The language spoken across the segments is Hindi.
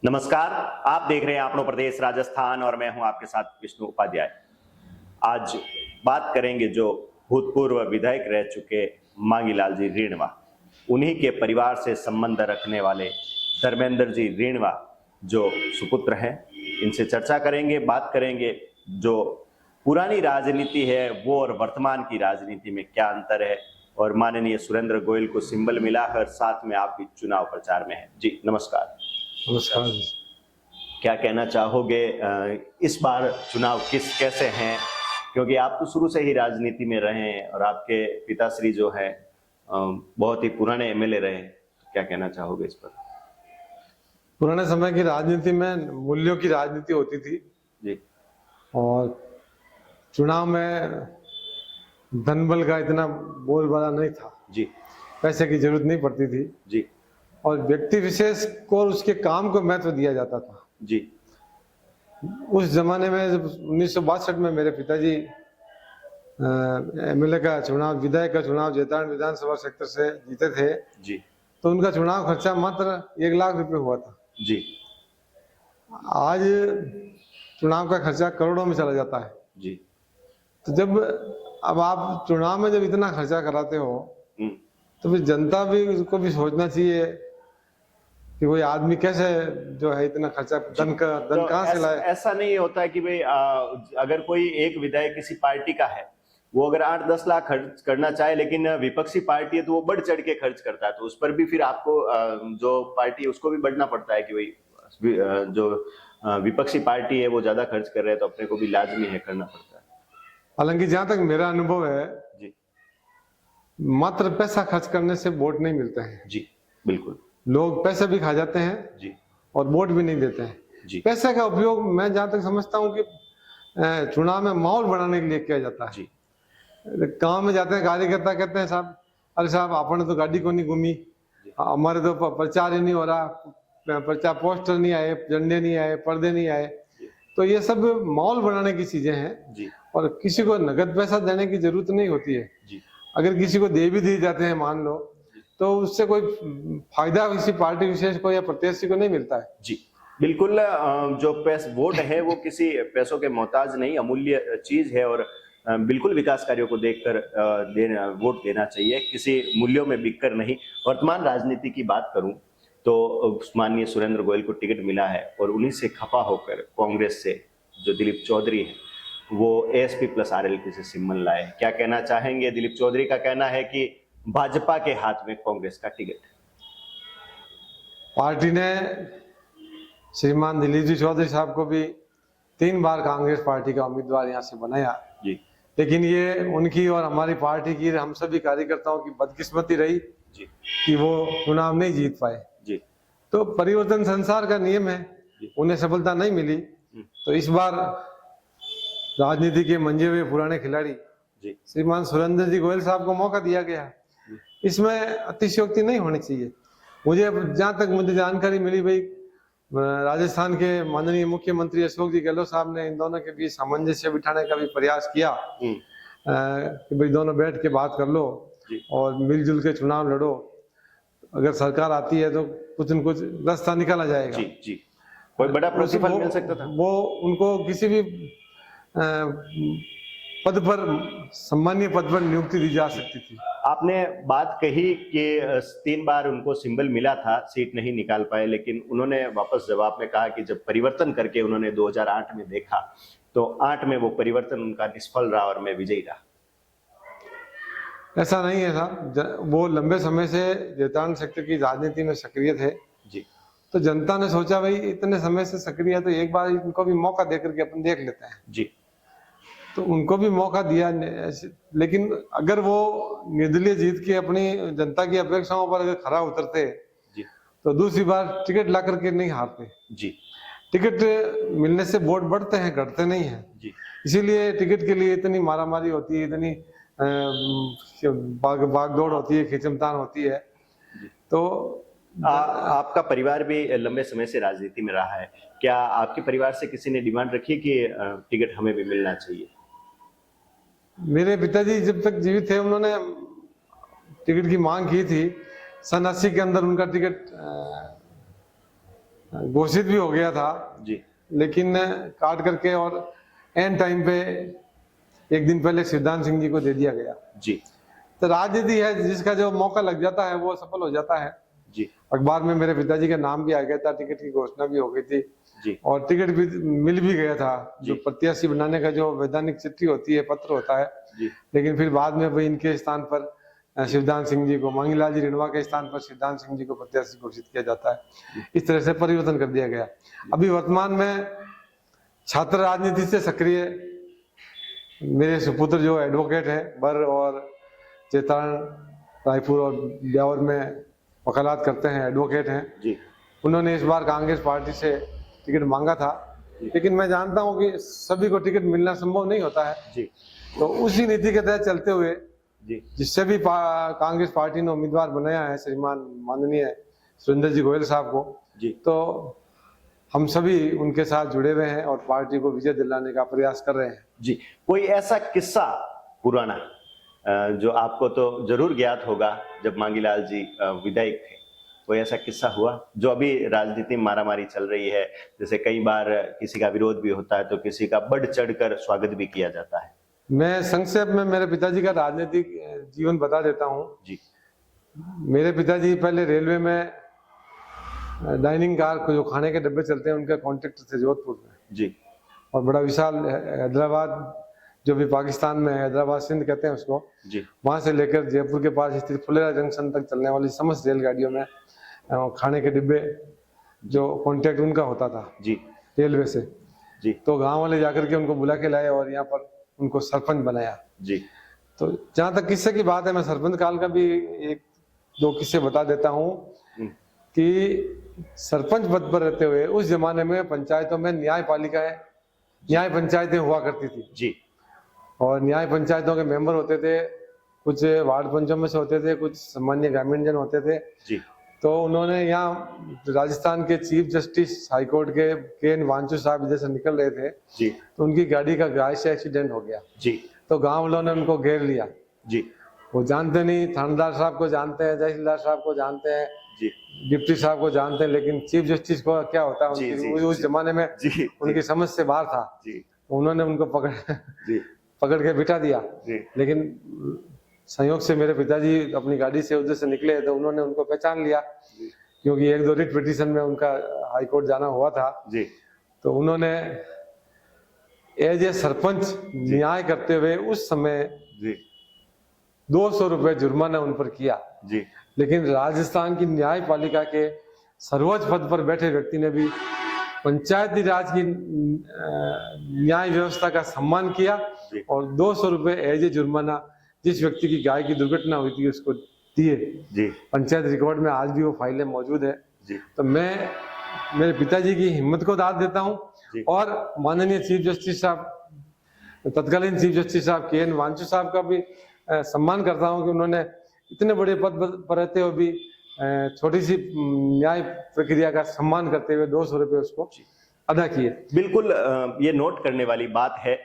नमस्कार। आप देख रहे हैं आपनो प्रदेश राजस्थान और मैं हूं आपके साथ विष्णु उपाध्याय। आज बात करेंगे जो भूतपूर्व विधायक रह चुके मांगीलाल जी रीणवा, उन्हीं के परिवार से संबंध रखने वाले धर्मेंद्र जी रीणवा जो सुपुत्र हैं, इनसे चर्चा करेंगे, बात करेंगे जो पुरानी राजनीति है वो और वर्तमान की राजनीति में क्या अंतर है, और माननीय सुरेंद्र गोयल को सिंबल मिला है, साथ में आप भी चुनाव प्रचार में हैं। जी नमस्कार। नमस्कार। क्या कहना चाहोगे इस बार चुनाव कैसे हैं, क्योंकि आप तो शुरू से ही राजनीति में रहे हैं और आपके पिताश्री जो है बहुत ही पुराने एमएलए रहे हैं, क्या कहना चाहोगे इस पर? पुराने समय की राजनीति में मूल्यों की राजनीति होती थी जी। और चुनाव में धन बल का इतना बोलबाला नहीं था जी। पैसे की जरूरत नहीं पड़ती थी जी। और व्यक्ति विशेष को और उसके काम को महत्व दिया जाता था। जी। उस जमाने में जब 1962 में मेरे पिताजी एमएलए का चुनाव, विधायक का चुनाव जैतारण विधानसभा क्षेत्र से जीते थे जी। तो उनका चुनाव खर्चा मात्र 1 लाख रुपए हुआ था। जी। आज चुनाव का खर्चा करोड़ों में चला जाता है। जी। तो जब अब आप चुनाव में जब इतना खर्चा कराते हो तो फिर जनता भी को भी सोचना चाहिए कि कोई आदमी कैसे जो है इतना खर्चा धन कहाँ से लाए। ऐसा नहीं होता है कि भाई अगर कोई एक विधायक किसी पार्टी का है, वो अगर 8-10 लाख खर्च करना चाहे, लेकिन विपक्षी पार्टी है तो वो बढ़ चढ़ के खर्च करता है, तो उस पर भी फिर आपको जो पार्टी है उसको भी बढ़ना पड़ता है कि भाई जो विपक्षी पार्टी है वो ज्यादा खर्च कर रहे हैं तो अपने को भी लाजमी है करना पड़ता है। हालांकि जहां तक मेरा अनुभव है जी, मात्र पैसा खर्च करने से वोट नहीं मिलते हैं। जी बिल्कुल। लोग पैसे भी खा जाते हैं जी, और वोट भी नहीं देते हैं। जी, पैसे का उपयोग मैं जहां तक समझता हूँ कि चुनाव में माहौल बनाने के लिए किया जाता है। जी, गांव में जाते हैं कार्यकर्ता, कहते हैं साहब, अरे साहब आपने तो गाड़ी को नहीं घूमी, हमारे तो प्रचार ही नहीं हो रहा, प्रचार पोस्टर नहीं आए, झंडे नहीं आए, पर्दे नहीं आए। तो ये सब माहौल बनाने की चीजें हैं जी, और किसी को नगद पैसा देने की जरूरत नहीं होती है। जी, अगर किसी को दे भी दिए जाते हैं मान लो, तो उससे कोई फायदा किसी पार्टी विशेष को या प्रत्याशी को नहीं मिलता है। जी बिल्कुल। जो वोट है वो किसी पैसों के मोहताज नहीं, अमूल्य चीज है और बिल्कुल विकास कार्यों को देखकर वोट देना चाहिए, किसी मूल्यों में बिककर नहीं। वर्तमान राजनीति की बात करूं तो माननीय सुरेंद्र गोयल को टिकट मिला है और उन्हीं से खफा होकर कांग्रेस से जो दिलीप चौधरी है वो ASP प्लस RLP से सिंबल लाए। क्या कहना चाहेंगे? दिलीप चौधरी का कहना है कि भाजपा के हाथ में कांग्रेस का टिकट। पार्टी ने श्रीमान दिलीप जी चौधरी साहब को भी 3 बार कांग्रेस पार्टी का उम्मीदवार यहाँ से बनाया जी, लेकिन ये उनकी और हमारी पार्टी की, हम सभी कार्यकर्ताओं की बदकिस्मती रही जी, कि वो चुनाव नहीं जीत पाए। जी, तो परिवर्तन संसार का नियम है, उन्हें सफलता नहीं मिली तो इस बार राजनीति के मंजे हुए पुराने खिलाड़ी श्रीमान सुरेंद्र जी गोयल साहब को मौका दिया गया। इसमें अतिशयोक्ति नहीं होनी चाहिए। मुझे जहां तक मुझे जानकारी मिली, भाई राजस्थान के माननीय मुख्यमंत्री अशोक जी गहलोत साहब ने इन दोनों के बीच सामंजस्य बिठाने का भी प्रयास किया कि भाई दोनों बैठ के बात कर लो और मिलजुल के चुनाव लड़ो, अगर सरकार आती है तो कुछ न कुछ रास्ता निकाला जाएगा। जी, जी। कोई बड़ा प्रतिफल मिल सकता था। वो उनको किसी भी पद पर, सम्मानीय पद पर नियुक्ति दी जा सकती थी। आपने बात कही कि 3 बार उनको सिंबल मिला था, सीट नहीं निकाल पाए, लेकिन उन्होंने वापस जवाब में कहा कि जब परिवर्तन करके उन्होंने 2008 में देखा तो 8 में वो परिवर्तन उनका निष्फल रहा और मैं विजयी रहा। ऐसा नहीं है साहब, वो लंबे समय से जैतारण क्षेत्र की राजनीति में सक्रिय थे जी, तो जनता ने सोचा भाई इतने समय से सक्रिय है तो एक बार इनको भी मौका देकर के अपन देख लेते हैं जी, तो उनको भी मौका दिया। लेकिन अगर वो निर्दलीय जीत के अपनी जनता की अपेक्षाओं पर अगर खरा उतरते जी, तो दूसरी बार टिकट ला करके नहीं हारते। जी, टिकट मिलने से वोट बढ़ते हैं, घटते नहीं है। जी, इसीलिए टिकट के लिए इतनी मारामारी होती है, इतनी भागदौड़ होती है, खींचतान होती है। तो आपका परिवार भी लंबे समय से राजनीति में रहा है, क्या आपके परिवार से किसी ने डिमांड रखी है कि टिकट हमें भी मिलना चाहिए? मेरे पिताजी जब तक जीवित थे उन्होंने टिकट की मांग की थी। सन 80 के अंदर उनका टिकट घोषित भी हो गया था, जी लेकिन काट करके और एन टाइम पे एक दिन पहले शिवदान सिंह जी को दे दिया गया। जी तो राजनीति है, जिसका जो मौका लग जाता है वो सफल हो जाता है। जी अखबार में मेरे पिताजी का नाम भी आ गया था, टिकट की घोषणा भी हो गई थी जी और टिकट भी मिल भी गया था। जो जी। प्रत्याशी बनाने का जो वैधानिक चिट्ठी होती है, पत्र होता है, जी लेकिन फिर बाद में भाई इनके स्थान पर शिवदान सिंह जी को, मांगीलाल जी रिणवा के स्थान पर शिवदान सिंह जी को प्रत्याशी घोषित किया जाता है। इस तरह से परिवर्तन कर दिया गया। अभी वर्तमान में छात्र राजनीति से सक्रिय मेरे सुपुत्र जो एडवोकेट है, बर और चेतन रायपुर और ब्यावर में वकालत करते हैं, एडवोकेट हैं। जी उन्होंने इस बार कांग्रेस पार्टी से टिकट मांगा था, लेकिन मैं जानता हूं कि सभी को टिकट मिलना संभव नहीं होता है। जी तो उसी नीति के तहत चलते हुए जी जिससे भी कांग्रेस पार्टी ने उम्मीदवार बनाया है, श्रीमान माननीय सुरेंद्र जी गोयल साहब को, जी तो हम सभी उनके साथ जुड़े हुए हैं और पार्टी को विजय दिलाने का प्रयास कर रहे हैं। जी। कोई ऐसा किस्सा पुराना जो आपको तो जरूर ज्ञात होगा, जब मांगीलाल जी विधायक थे, कोई ऐसा किस्सा हुआ जो अभी राजनीति में मारामारी चल रही है? जैसे कई बार किसी का विरोध भी होता है तो किसी का बढ़ चढ़कर स्वागत भी किया जाता है। मैं संक्षेप में मेरे पिताजी का राजनीतिक जीवन बता देता हूँ। जी मेरे पिताजी पहले रेलवे में डाइनिंग कार को, जो खाने के डब्बे चलते हैं, उनके कॉन्ट्रैक्टर थे जोधपुर में। जी और बड़ा विशाल हैदराबाद, जो भी पाकिस्तान में है, हैदराबाद सिंध कहते हैं उसको, जी वहां से लेकर जयपुर के पास स्थित फुलेरा जंक्शन तक चलने वाली समस्त रेलगाड़ियों में खाने के डिब्बे जो कॉन्ट्रैक्ट उनका होता था जी रेलवे से। जी तो गांव वाले जाकर के उनको बुला के लाए और यहाँ पर उनको सरपंच बनाया। जी तो जहाँ तक किस्से की बात है, मैं सरपंच काल का भी एक दो किस्से बता देता हूँ कि सरपंच पद पर रहते हुए उस जमाने में पंचायतों में न्याय पंचायतें हुआ करती थी। जी और न्याय पंचायतों के मेंबर होते थे, कुछ वार्ड पंचों में से होते थे, कुछ सामान्य ग्रामीण जन होते थे। जी तो उन्होंने यहाँ राजस्थान के चीफ जस्टिस हाईकोर्ट के एन वांचू साहब इधर से निकल रहे थे, जी तो उनकी गाड़ी का गाय से एक्सीडेंट हो गया। जी तो गांव वालों ने उनको घेर लिया। जी वो जानते नहीं, थानेदार साहब को जानते हैं, तहसीलदार साहब को जानते हैं, जी डिप्टी साहब को जानते हैं, लेकिन चीफ जस्टिस को क्या होता है, जी, जी, उस जमाने में जी उनकी समझ से बाहर था। जी उन्होंने उनको जी पकड़ के बिठा दिया। जी लेकिन संयोग से मेरे पिताजी अपनी गाड़ी से उधर से निकले तो उन्होंने उनको पहचान लिया, क्योंकि एक दो रिट पिटीशन में उनका हाईकोर्ट जाना हुआ था। जी तो उन्होंने एज ए सरपंच न्याय करते हुए उस समय जी 200 रुपए जुर्माना उन पर किया। जी लेकिन राजस्थान की न्यायपालिका के सर्वोच्च पद पर बैठे व्यक्ति ने भी पंचायती राज की न्याय व्यवस्था का सम्मान किया जी। और 200 रुपए एज ए जुर्माना जिस व्यक्ति की गाय की दुर्घटना हुई थी उसको दिए। जी पंचायत रिकॉर्ड में आज भी वो फाइलें मौजूद है। जी तो मैं मेरे पिताजी की हिम्मत को दाद देता हूँ जी। और माननीय चीफ जस्टिस साहब, तत्कालीन चीफ जस्टिस साहब के एन वांचू साहब का भी सम्मान करता हूँ कि उन्होंने इतने बड़े पद पर रहते हुए भी छोटी सी न्याय प्रक्रिया का सम्मान करते हुए 200 रुपए उसको अदा किए। बिल्कुल ये नोट करने वाली बात है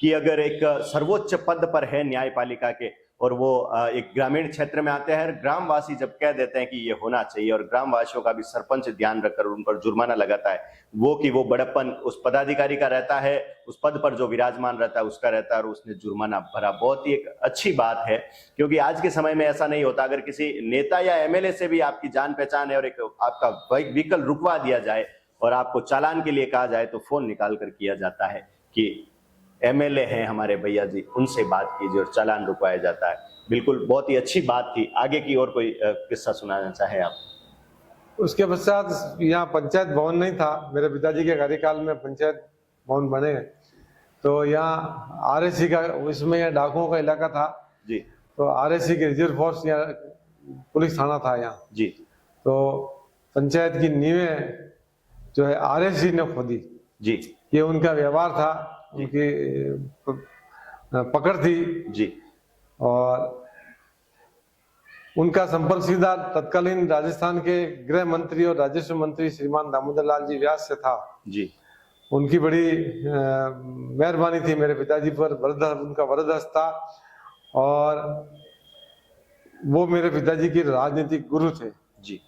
कि अगर एक सर्वोच्च पद पर है न्यायपालिका के और वो एक ग्रामीण क्षेत्र में आते हैं, ग्रामवासी जब कह देते हैं कि ये होना चाहिए और ग्रामवासियों का भी सरपंच ध्यान रखकर उन पर जुर्माना लगाता है, वो कि वो बड़प्पन उस पदाधिकारी का रहता है, उस पद पर जो विराजमान रहता है उसका रहता है और उसने जुर्माना भरा। बहुत ही एक अच्छी बात है, क्योंकि आज के समय में ऐसा नहीं होता। अगर किसी नेता या एमएलए से भी आपकी जान पहचान है और एक आपका व्हीकल रुकवा दिया जाए और आपको चालान के लिए कहा जाए तो फोन निकाल कर किया जाता है कि एमएलए हैं हमारे भैया जी, उनसे बात कीजिए और चालान रुकवाया जाता है। बिल्कुल बहुत ही अच्छी बात थी। आगे की और कोई किस्सा सुनाना चाहे आप? उसके पश्चात यहाँ पंचायत भवन नहीं था, मेरे पिताजी के कार्यकाल में पंचायत भवन बने। तो यहाँ आरएसी का, उसमें यहाँ डाकुओं का इलाका था जी। तो आरएसी की रिजर्व फोर्स यहाँ पुलिस थाना था यहाँ जी। तो पंचायत की नींवें जो है आरएसी ने खोदी। जी। ये उनका व्यवहार था, उनकी पकड़ थी जी। और उनका संपर्क सीधा तत्कालीन राजस्थान के गृह मंत्री और राजस्व मंत्री श्रीमान दामोदर लाल जी व्यास से था। जी। उनकी बड़ी मेहरबानी थी मेरे पिताजी पर, उनका वरदहस्त था और वो मेरे पिताजी के राजनीतिक गुरु थे। जी।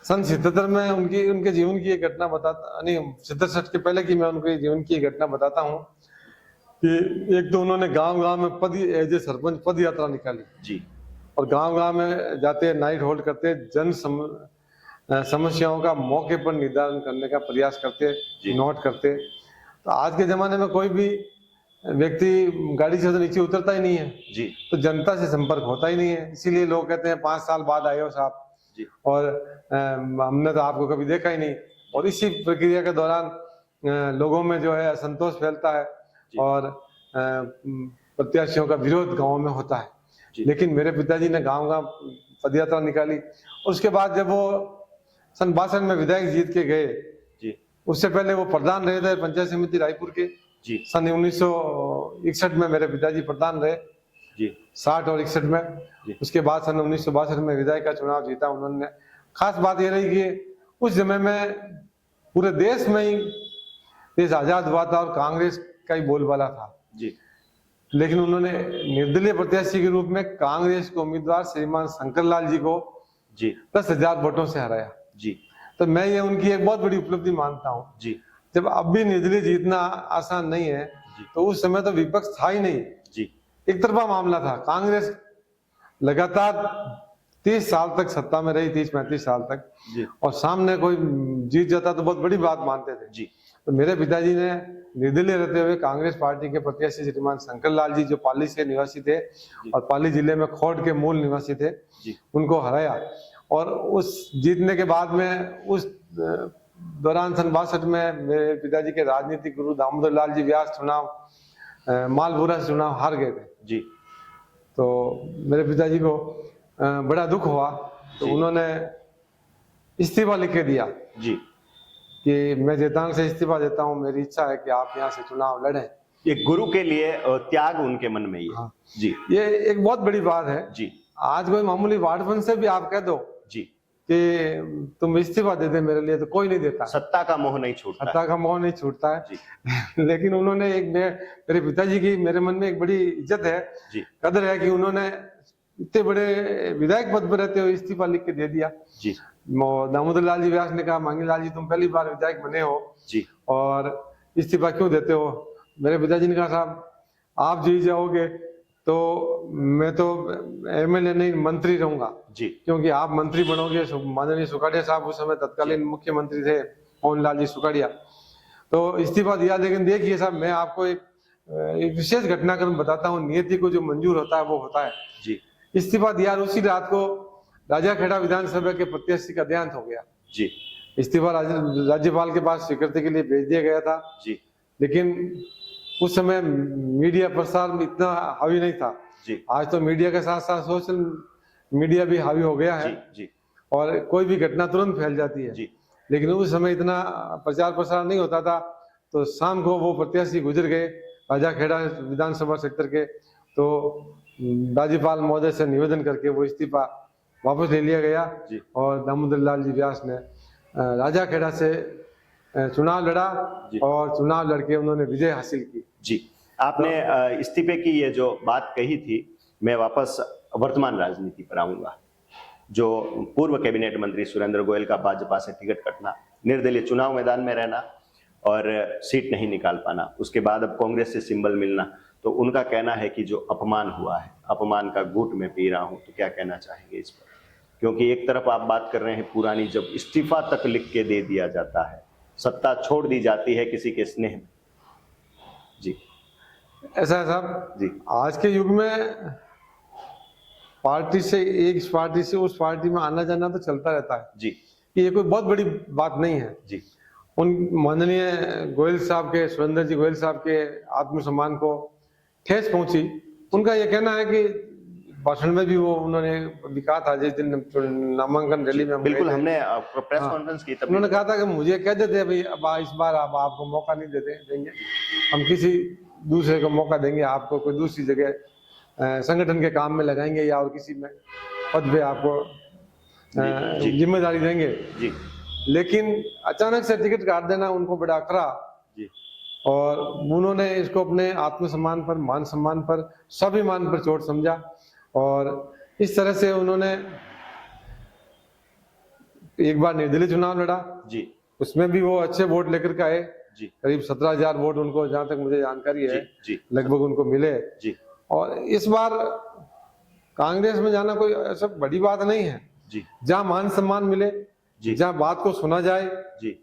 सन 77 में उनके जीवन की एक घटना बताता, नहीं 67 के पहले की मैं उनके जीवन की एक घटना बताता हूँ कि एक तो उन्होंने गांव-गांव में एज ए सरपंच पद यात्रा निकाली जी और गांव-गांव में जाते नाइट होल्ड करते समस्याओं का मौके पर निदान करने का प्रयास करते, नोट करते। तो आज के जमाने में कोई भी व्यक्ति गाड़ी से तो नीचे उतरता ही नहीं है जी तो जनता से संपर्क होता ही नहीं है, इसीलिए लोग कहते हैं 5 साल बाद आए हो साहब जी और हमने तो आपको कभी देखा ही नहीं। और इसी प्रक्रिया के दौरान लोगों में जो है असंतोष फैलता है और प्रत्याशियों का विरोध गाँव में होता है। लेकिन मेरे पिताजी ने गाँव-गाँव पदयात्रा निकाली और उसके बाद जब वो सन 62 में विधायक जीत के गए, उससे पहले वो प्रधान रहे थे पंचायत समिति रायपुर के। सन 1961 में मेरे पिताजी प्रधान रहे, 60 और 61 में। उसके बाद सन 1962 में विधायक का चुनाव जीता उन्होंने। खास बात ये रही कि उस समय में पूरे देश में ही देश आजाद हुआ था और कांग्रेस का ही बोलबाला था लेकिन उन्होंने निर्दलीय प्रत्याशी के रूप में कांग्रेस के उम्मीदवार श्रीमान शंकरलाल जी को 10,000 वोटों से हराया। तो मैं ये उनकी एक बहुत बड़ी उपलब्धि मानता हूँ। जब अब भी निर्दलीय जीतना आसान नहीं है तो उस समय तो विपक्ष था ही नहीं, एक तरफा मामला था। कांग्रेस लगातार 30 साल तक सत्ता में रही, 30-35 साल तक, और सामने कोई जीत जाता तो बहुत बड़ी बात मानते थे। तो मेरे पिताजी ने निर्दलीय रहते हुए कांग्रेस पार्टी के प्रत्याशी श्रीमान शंकरलाल जी जो पाली से निवासी थे और पाली जिले में खोड़ के मूल निवासी थे, उनको हराया। और उस जीतने के बाद में उस दौरान सन 62 में मेरे पिताजी के राजनीतिक गुरु दामोदर लाल जी व्यास चुनाव मालपुरा से चुनाव हार गए थे। तो मेरे पिताजी को बड़ा दुख हुआ तो उन्होंने इस्तीफा लिख के दिया कि मैं जैतांग से इस्तीफा देता हूँ, मेरी इच्छा है कि आप यहाँ से चुनाव लड़ें। ये गुरु के लिए त्याग उनके मन में ही है। हाँ। ये एक बहुत बड़ी बात है। आज कोई मामूली वार्ड से भी आप कह दो कि तुम इस्तीफा दे दे मेरे लिए, तो कोई नहीं देता। सत्ता का मोह नहीं छूटता, सत्ता का मोह नहीं छूटता है। लेकिन उन्होंने मेरे पिताजी की मेरे मन में एक बड़ी इज्जत है, कदर है कि उन्होंने इतने बड़े विधायक पद पर रहते हुए इस्तीफा लिख के दे दिया। दामोदर लाल जी व्यास ने कहा, मांगी लाल जी तुम पहली बार विधायक बने हो और इस्तीफा क्यों देते हो? मेरे पिताजी ने कहा साहब आप जीत जाओगे तो मैं तो एमएलए नहीं मंत्री रहूंगा, क्योंकि आप मंत्री बनोगे। माननीय सुखाड़िया साहब उस समय तत्कालीन मुख्यमंत्री थे, मोहन लाल जी सुखाड़िया। तो इस्तीफा दिया। लेकिन देखिए साहब मैं आपको एक विशेष घटनाक्रम बताता हूँ, नियति को जो मंजूर होता है वो होता है। इस्तीफा दिया और उसी रात को राजाखेड़ा विधानसभा के प्रत्याशी का देहांत हो गया। इस्तीफा राज्यपाल के पास स्वीकृति के लिए भेज दिया गया था। लेकिन उस समय मीडिया प्रसार में इतना हावी नहीं था। आज तो मीडिया के साथ साथ सोशल मीडिया भी हावी हो गया है और कोई भी घटना तुरंत फैल जाती है। लेकिन उस समय इतना प्रचार प्रसार नहीं होता था। तो शाम को वो प्रत्याशी गुजर गए राजाखेड़ा विधानसभा क्षेत्र के। तो राज्यपाल महोदय से निवेदन करके वो इस्तीफा वापस ले लिया गया और दामोदर लाल जी व्यास ने राजाखेड़ा से चुनाव लड़ा और चुनाव लड़के उन्होंने विजय हासिल की। आपने इस्तीफे की ये जो बात कही थी, मैं वापस वर्तमान राजनीति पर आऊंगा। जो पूर्व कैबिनेट मंत्री सुरेंद्र गोयल का भाजपा से टिकट कटना, निर्दलीय चुनाव मैदान में रहना और सीट नहीं निकाल पाना, उसके बाद अब कांग्रेस से सिंबल मिलना, तो उनका कहना है कि जो अपमान हुआ है, अपमान का घूंट मैं पी रहा हूं। तो क्या कहना चाहेंगे इस पर? क्योंकि एक तरफ आप बात कर रहे हैं पुरानी, जब इस्तीफा तक लिख के दे दिया जाता है, सत्ता छोड़ दी जाती है किसी के स्नेह में। ऐसा है साहब, आज के युग में पार्टी से एक पार्टी से उस पार्टी में आना जाना तो चलता रहता है ये कोई बहुत बड़ी बात नहीं है। उन माननीय गोयल साहब के, सुरेंद्र जी गोयल साहब के आत्मसम्मान को ठेस पहुंची। उनका ये कहना है कि भाषण में भी वो उन्होंने भी कहा था जिस दिन नामांकन रैली में, बिल्कुल हमने प्रेस कॉन्फ्रेंस की तब उन्होंने कहा था कि मुझे कह देते भाई अब इस बार अब आपको मौका नहीं देंगे, हम किसी दूसरे को मौका देंगे, आपको कोई दूसरी जगह संगठन के काम में लगाएंगे या और किसी में पद पे आपको जिम्मेदारी देंगे। लेकिन अचानक से टिकट काट देना उनको बड़ा अखरा और उन्होंने इसको अपने आत्मसम्मान पर, मान सम्मान पर, स्वाभिमान पर चोट समझा और इस तरह से उन्होंने एक बार निर्दलीय चुनाव लड़ा, जी उसमें भी वो अच्छे वोट लेकर के आए। जी करीब 17,000 वोट उनको, जहां तक मुझे जानकारी है, जी लगभग उनको मिले। जी और इस बार कांग्रेस में जाना कोई ऐसा बड़ी बात नहीं है। जी जहां मान सम्मान मिले, जी जहां बात को सुना जाए, जी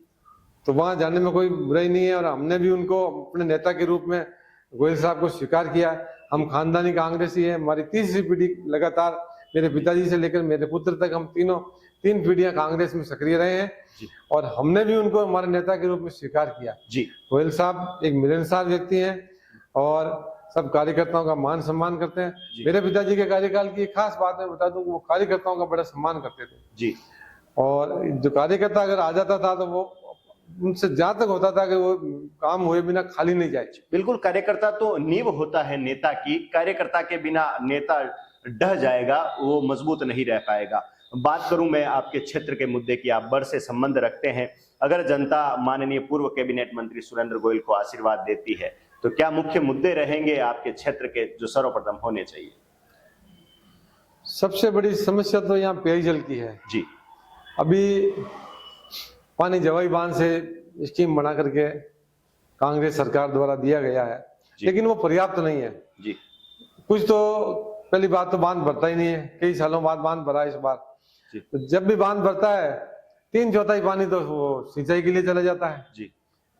तो वहां जाने में कोई बुराई नहीं है। और हमने भी उनको अपने नेता के रूप में गोयल साहब को स्वीकार किया। हम खानदानी कांग्रेसी है, हमारी तीसरी पीढ़ी लगातार, मेरे पिताजी से लेकर मेरे पुत्र तक, हम तीन पीढ़ियां कांग्रेस में सक्रिय रहे हैं। जी और हमने भी उनको हमारे नेता के रूप में स्वीकार किया। जी गोयल साहब एक मिलनसार व्यक्ति हैं और सब कार्यकर्ताओं का मान सम्मान करते हैं। मेरे पिताजी के कार्यकाल की एक खास बात मैं बता दूं, वो कार्यकर्ताओं का बड़ा सम्मान करते थे। जी और जो कार्यकर्ता अगर आ जाता था तो वो उनसे जहां तक होता था कि वो काम हुए बिना खाली नहीं जाए। बिल्कुल, कार्यकर्ता तो नींव होता है नेता की। कार्यकर्ता के बिना नेता ढह जाएगा, वो मजबूत नहीं रह पाएगा। बात करूं मैं आपके क्षेत्र के मुद्दे की, आप बड़ से संबंध रखते हैं। अगर जनता माननीय पूर्व कैबिनेट मंत्री सुरेंद्र गोयल को आशीर्वाद देती है तो क्या मुख्य मुद्दे रहेंगे आपके क्षेत्र के जो सर्वप्रथम होने चाहिए? सबसे बड़ी समस्या तो यहाँ पेयजल की है जी अभी। पानी जवाई बांध से स्कीम बना करके कांग्रेस सरकार द्वारा दिया गया है, लेकिन वो पर्याप्त नहीं है जी। कुछ तो पहली बात तो बांध भरता ही नहीं है, कई सालों बाद बांध भरा इस बार। तो जब भी बांध भरता है 3/4 पानी तो वो सिंचाई के लिए चला जाता है जी।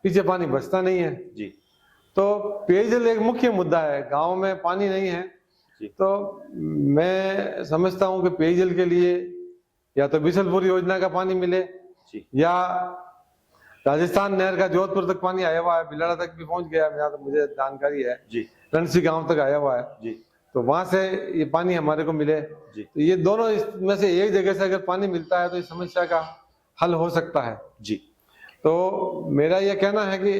पीछे पानी बचता नहीं है जी। तो पेयजल एक मुख्य मुद्दा है। गांव में पानी नहीं है जी। तो मैं समझता हूं कि पेयजल के लिए या तो बिशलपुर योजना का पानी मिले जी। या राजस्थान नहर का जोधपुर तक पानी आया हुआ है, बिलाड़ा तक भी पहुंच गया, जहाँ तक मुझे जानकारी है जी। रणसी गांव तक आया हुआ है जी। तो वहां से ये पानी हमारे को मिले जी। तो ये दोनों इसमें से एक जगह से अगर पानी मिलता है तो इस समस्या का हल हो सकता है जी। तो मेरा यह कहना है कि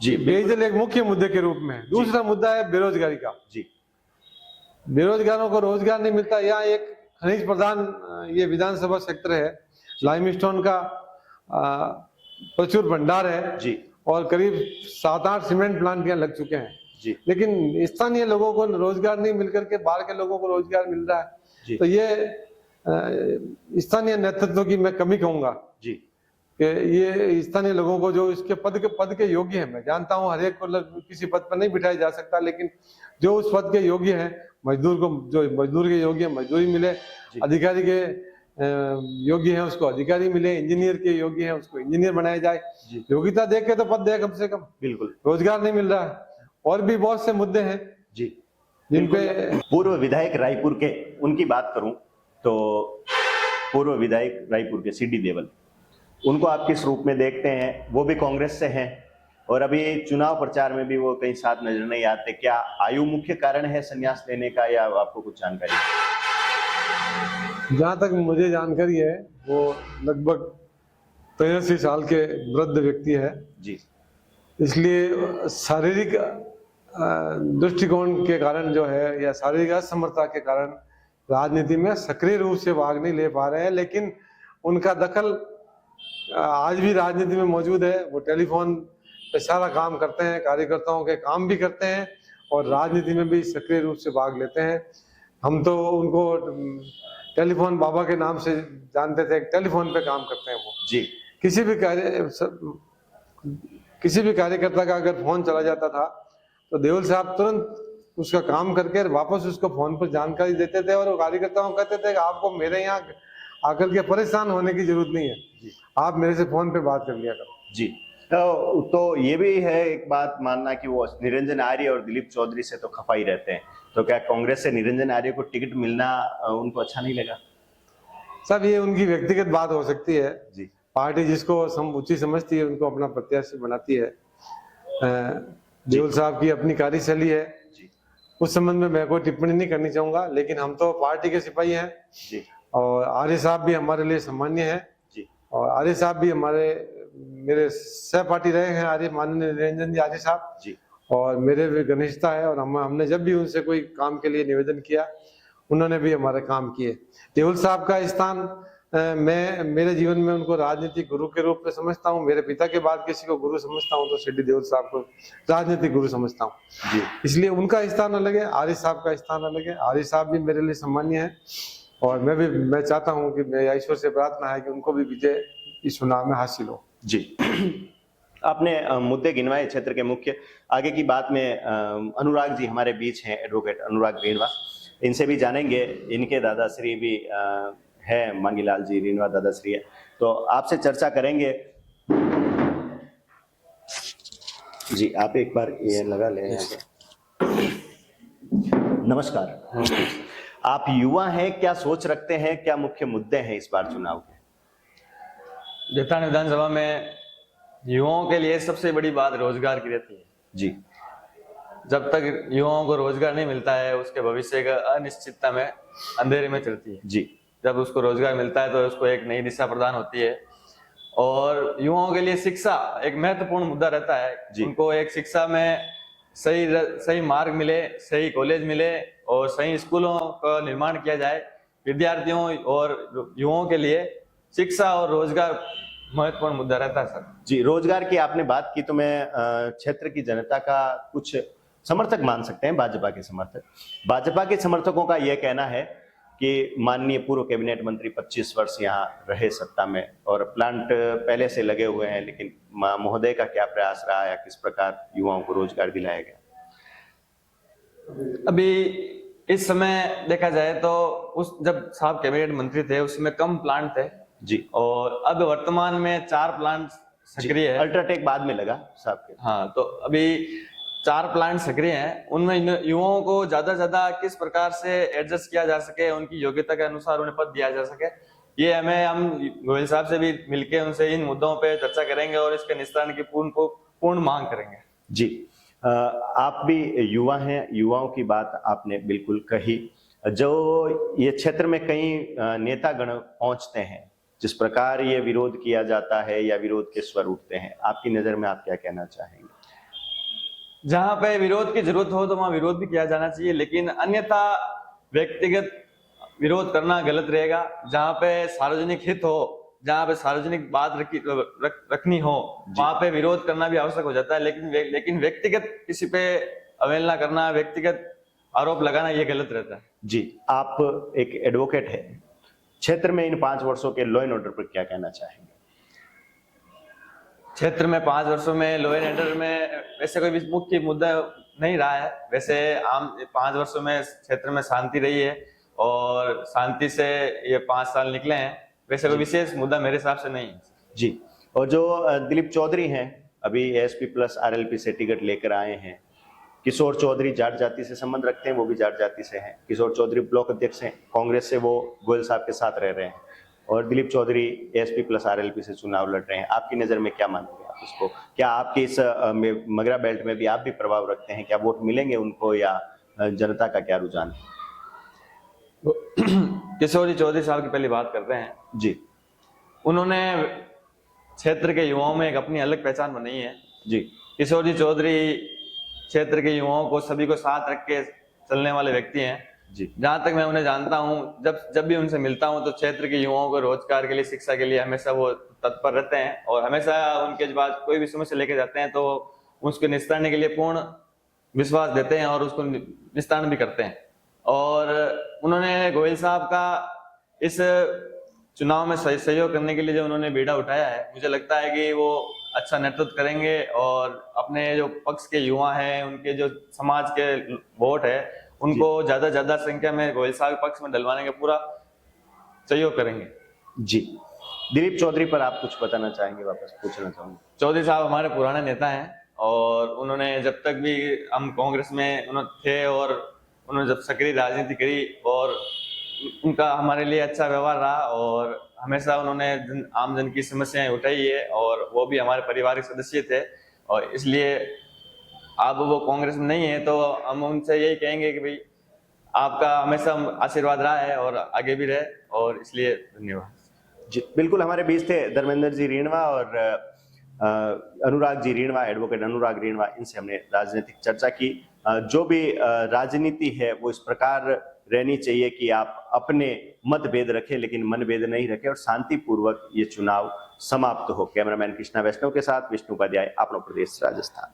जी पेयजल एक मुख्य मुद्दे के रूप में। दूसरा मुद्दा है बेरोजगारी का। जी। बेरोजगारों को रोजगार नहीं मिलता। यहाँ एक खनिज प्रधान ये विधानसभा क्षेत्र है, लाइमस्टोन का प्रचुर भंडार है जी। और करीब 7-8 सीमेंट प्लांट यहाँ लग चुके हैं जी। लेकिन स्थानीय लोगों को रोजगार नहीं मिलकर के बाहर के लोगों को रोजगार मिल रहा है। तो ये स्थानीय नेतृत्व की मैं कमी कहूंगा जी कि ये स्थानीय लोगों को जो इसके पद के योग्य है, मैं जानता हूं हर एक को किसी पद पर नहीं बिठाया जा सकता, लेकिन जो उस पद के योग्य है, मजदूर को जो मजदूर के योग्य है मजदूरी मिले, अधिकारी के योग्य है उसको अधिकारी मिले, इंजीनियर के योग्य है उसको इंजीनियर बनाया जाए। योग्यता देख के तो पद दे कम से कम। बिल्कुल, रोजगार नहीं मिल रहा है और भी बहुत से मुद्दे हैं जी जिन पे। पूर्व विधायक रायपुर के उनकी बात करूं तो पूर्व विधायक रायपुर के सीडी देवल, उनको आप किस रूप में देखते हैं? वो भी कांग्रेस से हैं और अभी चुनाव प्रचार में भी वो कहीं साथ नजर नहीं आते। क्या आयु मुख्य कारण है संन्यास लेने का या आपको कुछ जानकारी है? जहां तक मुझे जानकारी है वो लगभग 83 साल के वृद्ध व्यक्ति है जी। इसलिए शारीरिक दृष्टिकोण के कारण जो है या शारीरिक असमर्थता के कारण राजनीति में सक्रिय रूप से भाग नहीं ले पा रहे हैं, लेकिन उनका दखल आज भी राजनीति में मौजूद है। वो टेलीफोन पे सारा काम करते हैं, कार्यकर्ताओं के काम भी करते हैं और राजनीति में भी सक्रिय रूप से भाग लेते हैं। हम तो उनको टेलीफोन बाबा के नाम से जानते थे, टेलीफोन पे काम करते हैं वो जी। किसी भी कार्यकर्ता का अगर फोन चला जाता था तो देवल साहब तुरंत उसका काम करके वापस उसको फोन पर जानकारी देते थे और वो कार्यकर्ताओं को कहते थे कि आपको मेरे यहाँ आकर के परेशान होने की जरूरत नहीं है जी। आप मेरे से फोन पे बात कर लिया करो जी। तो ये भी है एक बात मानना कि वो निरंजन आर्य और दिलीप चौधरी से तो खफा ही रहते हैं, तो क्या कांग्रेस से निरंजन आर्य को टिकट मिलना उनको अच्छा नहीं लगा? सब ये उनकी व्यक्तिगत बात हो सकती है जी। पार्टी जिसको उचित समझती है उनको अपना प्रत्याशी बनाती है। देवल साहब की अपनी कार्यशैली है जी। उस संबंध में मैं कोई टिप्पणी नहीं करनी चाहूंगा, लेकिन हम तो पार्टी के सिपाही हैं जी। और आर्य साहब भी हमारे लिए सम्मान्य है जी। और आर्य साहब भी मेरे सहपाठी रहे हैं, आर्य माननीय निरंजन जी आर्य साहब जी। और मेरे भी घनिष्ठता है और हमने जब भी उनसे कोई काम के लिए निवेदन किया उन्होंने भी हमारे काम किए। देवल साहब का स्थान मैं मेरे जीवन में उनको राजनीतिक गुरु के रूप में समझता हूँ। मेरे पिता के बाद किसी को गुरु समझता हूँ तो सीडी देवल साहब को राजनीतिक गुरु समझता हूँ जी। इसलिए उनका स्थान अलग है, आर्य साहब का स्थान अलग है। आर्य साहब भी मेरे लिए सम्मान्य है और मैं चाहता हूं कि मेरा ईश्वर से प्रार्थना है कि उनको भी विजय इस चुनाव में हासिल हो। जी, आपने मुद्दे गिनवाए क्षेत्र के मुख्य। आगे की बात में अनुराग जी हमारे बीच हैं, एडवोकेट अनुराग रीणवा, इनसे भी जानेंगे। इनके दादाश्री भी है, मांगीलाल जी रीणवा दादाश्री है, तो आपसे चर्चा करेंगे। जी, आप एक बार ये लगा लें यहाँ पे। नमस्कार। आप युवा हैं, क्या सोच रखते हैं, क्या मुख्य मुद्दे हैं इस बार चुनाव के? जैतान विधानसभा में युवाओं के लिए सबसे बड़ी बात रोजगार की रहती है। जी, जब तक युवाओं को रोजगार नहीं मिलता है, उसके भविष्य का अनिश्चितता में अंधेरे में चलती है। जी, जब उसको रोजगार मिलता है तो उसको एक नई दिशा प्रदान होती है। और युवाओं के लिए शिक्षा एक महत्वपूर्ण मुद्दा रहता है। उनको एक शिक्षा में सही मार्ग मिले, सही कॉलेज मिले और सही स्कूलों का निर्माण किया जाए। विद्यार्थियों और युवाओं के लिए शिक्षा और रोजगार महत्वपूर्ण मुद्दा रहता है सर। जी, रोजगार की आपने बात की, तो मैं क्षेत्र की जनता का कुछ समर्थक मान सकते हैं, भाजपा के समर्थक। भाजपा के समर्थकों का यह कहना है कि माननीय पूर्व कैबिनेट मंत्री 25 वर्ष यहाँ रहे सत्ता में और प्लांट पहले से लगे हुए हैं, लेकिन महोदय का क्या प्रयास रहा या किस प्रकार युवाओं को रोजगार दिलाया गया? अभी इस समय देखा जाए तो जब साहब कैबिनेट मंत्री थे उस समय कम प्लांट थे जी, और अब वर्तमान में 4 प्लांट सक्रिय है। अल्ट्राटेक बाद में लगा साहब के। हाँ, तो अभी 4 प्लांट सक्रिय हैं। उनमें युवाओं को ज्यादा से ज्यादा किस प्रकार से एडजस्ट किया जा सके, उनकी योग्यता के अनुसार उन्हें पद दिया जा सके, ये हम गोयल साहब से भी मिलके उनसे इन मुद्दों पे चर्चा करेंगे और इसके निस्तारण की पूर्ण मांग करेंगे। जी, आप भी युवा हैं, युवाओं की बात आपने बिल्कुल कही। जो ये क्षेत्र में कई नेतागण पहुंचते हैं, जिस प्रकार ये विरोध किया जाता है या विरोध के स्वर उठते हैं, आपकी नजर में आप क्या कहना चाहेंगे? जहां पे विरोध की जरूरत हो तो वहां विरोध भी किया जाना चाहिए, लेकिन अन्यथा व्यक्तिगत विरोध करना गलत रहेगा। जहां पे सार्वजनिक हित हो, जहां पे सार्वजनिक बात रखनी हो, वहां पे विरोध करना भी आवश्यक हो जाता है। लेकिन व्यक्तिगत किसी पे अवहेलना करना, व्यक्तिगत आरोप लगाना, ये गलत रहता है। जी, आप एक एडवोकेट है, क्षेत्र में इन 5 वर्षों के लॉ एंड ऑर्डर पर क्या कहना चाहेंगे? क्षेत्र में 5 वर्षों में लॉ एंड ऑर्डर में वैसे कोई भी मुख्य मुद्दा नहीं रहा है। वैसे आम 5 वर्षों में क्षेत्र में शांति रही है और शांति से ये 5 साल निकले हैं। वैसे कोई विशेष मुद्दा मेरे हिसाब से नहीं है। जी, और जो दिलीप चौधरी हैं, अभी एसपी प्लस आरएलपी से टिकट लेकर आए हैं। किशोर चौधरी जाट जाति से संबंध रखते हैं, वो भी जाट जाति से हैं। किशोर चौधरी ब्लॉक अध्यक्ष हैं, कांग्रेस से वो गोयल साहब के साथ रह रहे हैं और Dilip Chaudhary SP plus RLP से चुनाव लड़ रहे हैं। आपकी नजर में क्या मानते हैं आप इसको? क्या आपके इस मगरा बेल्ट में भी आप भी प्रभाव रखते हैं? क्या वोट मिलेंगे उनको या जनता का क्या रुझान है? किशोर चौधरी साहब की पहली बात करते हैं। जी, उन्होंने क्षेत्र के युवाओं में एक अपनी अलग पहचान बनाई है। जी, किशोर चौधरी क्षेत्र के युवाओं को सभी को साथ रख के चलने वाले व्यक्ति हैं। जी, जहां तक मैं उन्हें जानता हूं, जब भी उनसे मिलता हूं तो क्षेत्र के युवाओं को रोजगार के लिए, शिक्षा के लिए हमेशा वो तत्पर रहते हैं और हमेशा उनके बाद कोई भी समस्या लेके जाते हैं तो उसको निस्तारने के लिए पूर्ण विश्वास देते हैं और उसको निस्तारण भी करते हैं। और उन्होंने गोयल साहब का इस चुनाव में सहयोग करने के लिए जो उन्होंने बीड़ा उठाया है, मुझे लगता है कि वो अच्छा नेतृत्व करेंगे और अपने जो पक्ष के युवा हैं, उनके जो समाज के वोट है, उनको ज्यादा ज्यादा संख्या में गोयल साहब के पक्ष में डलवाने का पूरा सहयोग करेंगे। जी, दिलीप चौधरी पर आप कुछ बताना चाहेंगे? वापस पूछना चाहूंगा। चौधरी साहब हमारे पुराने नेता हैं और उन्होंने जब तक भी हम कांग्रेस में थे और उन्होंने जब सक्रिय राजनीति करी और उनका हमारे लिए अच्छा व्यवहार रहा और हमेशा उन्होंने आम जन की समस्याएं उठाई है और वो भी हमारे पारिवारिक सदस्य थे। और इसलिए अब वो कांग्रेस में नहीं है तो हम उनसे यही कहेंगे कि भाई आपका हमेशा आशीर्वाद रहा है और आगे भी रहे, और इसलिए धन्यवाद। जी, बिल्कुल, हमारे बीच थे धर्मेंद्र जी रीणवा और अनुराग जी रीणवा, एडवोकेट अनुराग रीणवा। इनसे हमने राजनीतिक चर्चा की। जो भी राजनीति है वो इस प्रकार रहनी चाहिए कि आप अपने मतभेद रखें लेकिन मनभेद नहीं रखें और शांतिपूर्वक ये चुनाव समाप्त हो। कैमरामैन कृष्णा वैष्णव के साथ विष्णु उपाध्याय, अपनो प्रदेश, राजस्थान।